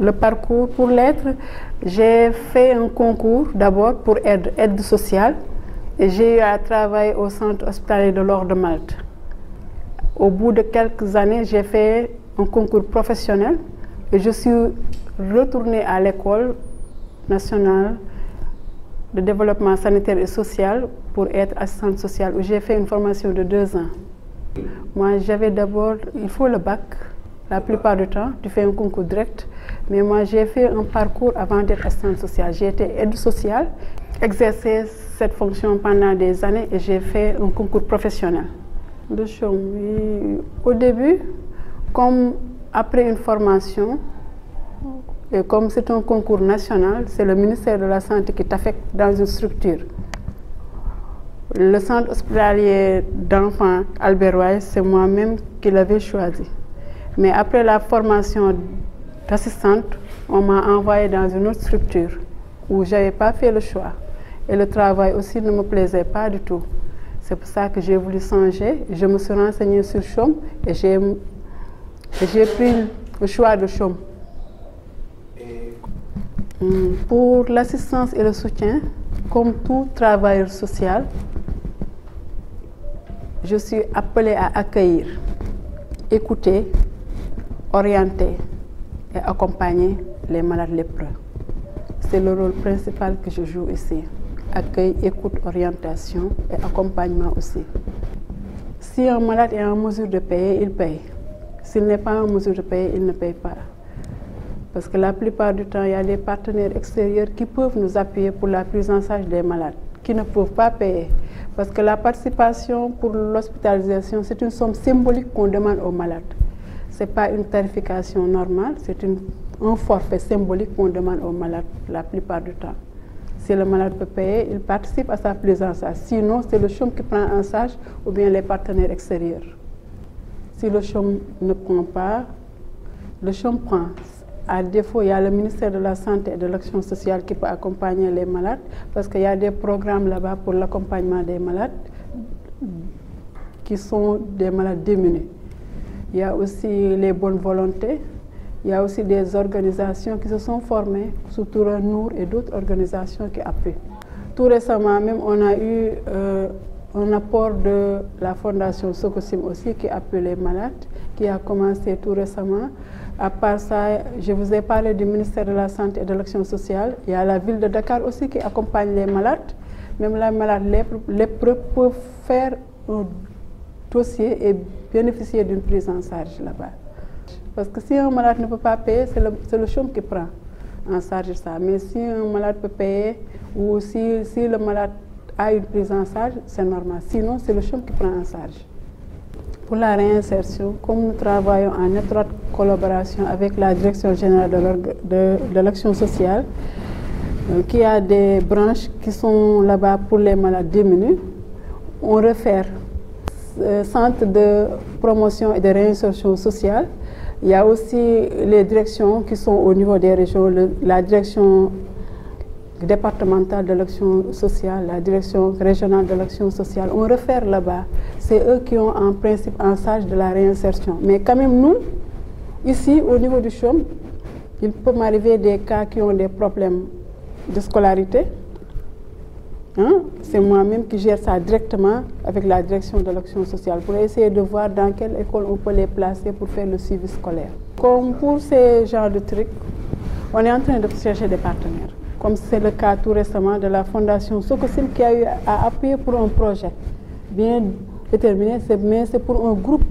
le parcours pour l'être, j'ai fait un concours d'abord pour aide sociale et j'ai eu à travailler au centre hospitalier de l'Or de Malte. Au bout de quelques années, j'ai fait un concours professionnel et je suis retournée à l'école nationale de développement sanitaire et social pour être assistante sociale où j'ai fait une formation de 2 ans. Moi, j'avais d'abord, il faut le bac. La plupart du temps, tu fais un concours direct. Mais moi, j'ai fait un parcours avant d'être assistante sociale. J'ai été aide sociale, exercé cette fonction pendant des années et j'ai fait un concours professionnel. Le chômage, au début, comme après une formation, et comme c'est un concours national, c'est le ministère de la Santé qui t'affecte dans une structure. Le centre hospitalier d'enfants Albert Weiss, c'est moi-même qui l'avais choisi. Mais après la formation d'assistante, on m'a envoyé dans une autre structure où je n'avais pas fait le choix. Et le travail aussi ne me plaisait pas du tout. C'est pour ça que j'ai voulu changer. Je me suis renseignée sur CHOM et j'ai pris le choix de CHOM. Pour l'assistance et le soutien, comme tout travailleur social, je suis appelée à accueillir, écouter, orienter et accompagner les malades lépreux. C'est le rôle principal que je joue ici. Accueil, écoute, orientation et accompagnement aussi. Si un malade est en mesure de payer, il paye. S'il n'est pas en mesure de payer, il ne paye pas. Parce que la plupart du temps, il y a des partenaires extérieurs qui peuvent nous appuyer pour la prise en charge des malades, qui ne peuvent pas payer. Parce que la participation pour l'hospitalisation, c'est une somme symbolique qu'on demande aux malades. Ce n'est pas une tarification normale, c'est un forfait symbolique qu'on demande aux malades la plupart du temps. Si le malade peut payer, il participe à sa prise en charge. Sinon, c'est le CHOM qui prend en charge ou bien les partenaires extérieurs. Si le CHOM ne prend pas, le CHOM prend. À défaut, il y a le ministère de la Santé et de l'Action sociale qui peut accompagner les malades parce qu'il y a des programmes là-bas pour l'accompagnement des malades qui sont des malades démunis. Il y a aussi les bonnes volontés. Il y a aussi des organisations qui se sont formées, surtout Nour et d'autres organisations qui appuient. Tout récemment, même, on a eu un apport de la Fondation Sokosim aussi qui appuie les malades, qui a commencé tout récemment. À part ça, je vous ai parlé du ministère de la Santé et de l'Action sociale. Il y a la ville de Dakar aussi qui accompagne les malades. Même les malades lépreux peuvent faire un dossier et bénéficier d'une prise en charge là-bas. Parce que si un malade ne peut pas payer, c'est le CHOM qui prend en charge ça. Mais si un malade peut payer ou si le malade a une prise en charge, c'est normal. Sinon, c'est le CHOM qui prend en charge. Pour la réinsertion, comme nous travaillons en étroite collaboration avec la Direction générale de l'Action sociale, qui a des branches qui sont là-bas pour les malades démunis, on réfère centre de promotion et de réinsertion sociale. Il y a aussi les directions qui sont au niveau des régions, la direction départementale de l'action sociale, la direction régionale de l'action sociale. On réfère là-bas. C'est eux qui ont en principe en charge de la réinsertion. Mais quand même nous, ici au niveau du CHOM, il peut m'arriver des cas qui ont des problèmes de scolarité. C'est moi-même qui gère ça directement avec la direction de l'action sociale pour essayer de voir dans quelle école on peut les placer pour faire le suivi scolaire. Comme pour ces genres de trucs, on est en train de chercher des partenaires. Comme c'est le cas tout récemment de la Fondation Sokosim qui a eu à appuyer pour un projet bien déterminé, mais c'est pour un groupe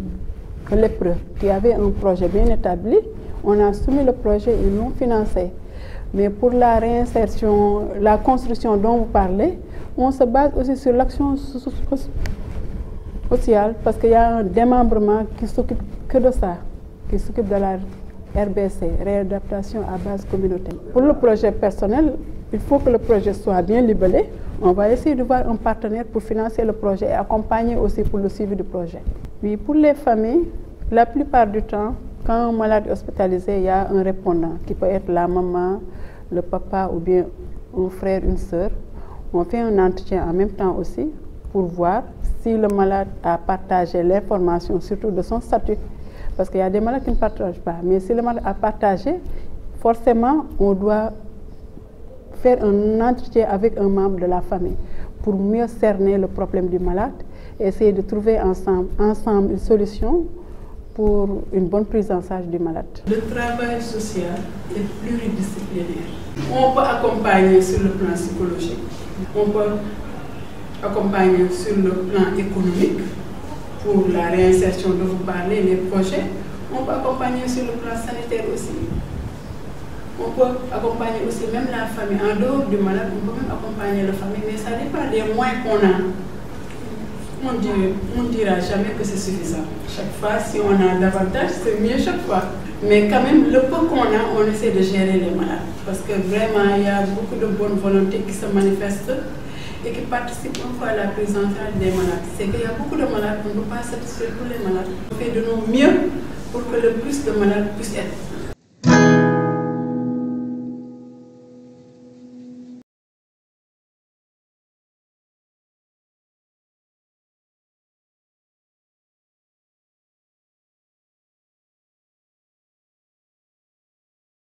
lépreux qui avait un projet bien établi. On a soumis le projet, ils l'ont financé. Mais pour la réinsertion, la construction dont vous parlez, on se base aussi sur l'action sociale parce qu'il y a un démembrement qui s'occupe que de ça, qui s'occupe de la RBC, réadaptation à base communautaire. Pour le projet personnel, il faut que le projet soit bien libellé. On va essayer de voir un partenaire pour financer le projet et accompagner aussi pour le suivi du projet. Oui, pour les familles, la plupart du temps, quand un malade est hospitalisé, il y a un répondant qui peut être la maman, le papa ou bien un frère, une sœur. On fait un entretien en même temps aussi pour voir si le malade a partagé l'information, surtout de son statut. Parce qu'il y a des malades qui ne partagent pas. Mais si le malade a partagé, il forcément, on doit faire un entretien avec un membre de la famille pour mieux cerner le problème du malade et essayer de trouver ensemble une solution pour une bonne prise en charge du malade. Le travail social est pluridisciplinaire. On peut accompagner sur le plan psychologique, on peut accompagner sur le plan économique pour la réinsertion dont vous parlez, les projets. On peut accompagner sur le plan sanitaire aussi. On peut accompagner aussi même la famille. En dehors du malade, on peut même accompagner la famille, mais ça dépend des moyens qu'on a. On ne dira jamais que c'est suffisant. Chaque fois, si on a davantage, c'est mieux chaque fois. Mais quand même, le peu qu'on a, on essaie de gérer les malades. Parce que vraiment, il y a beaucoup de bonne volonté qui se manifestent et qui participent une fois à la prise en charge des malades. C'est qu'il y a beaucoup de malades, on ne peut pas satisfaire tous les malades. On fait de nos mieux pour que le plus de malades puissent être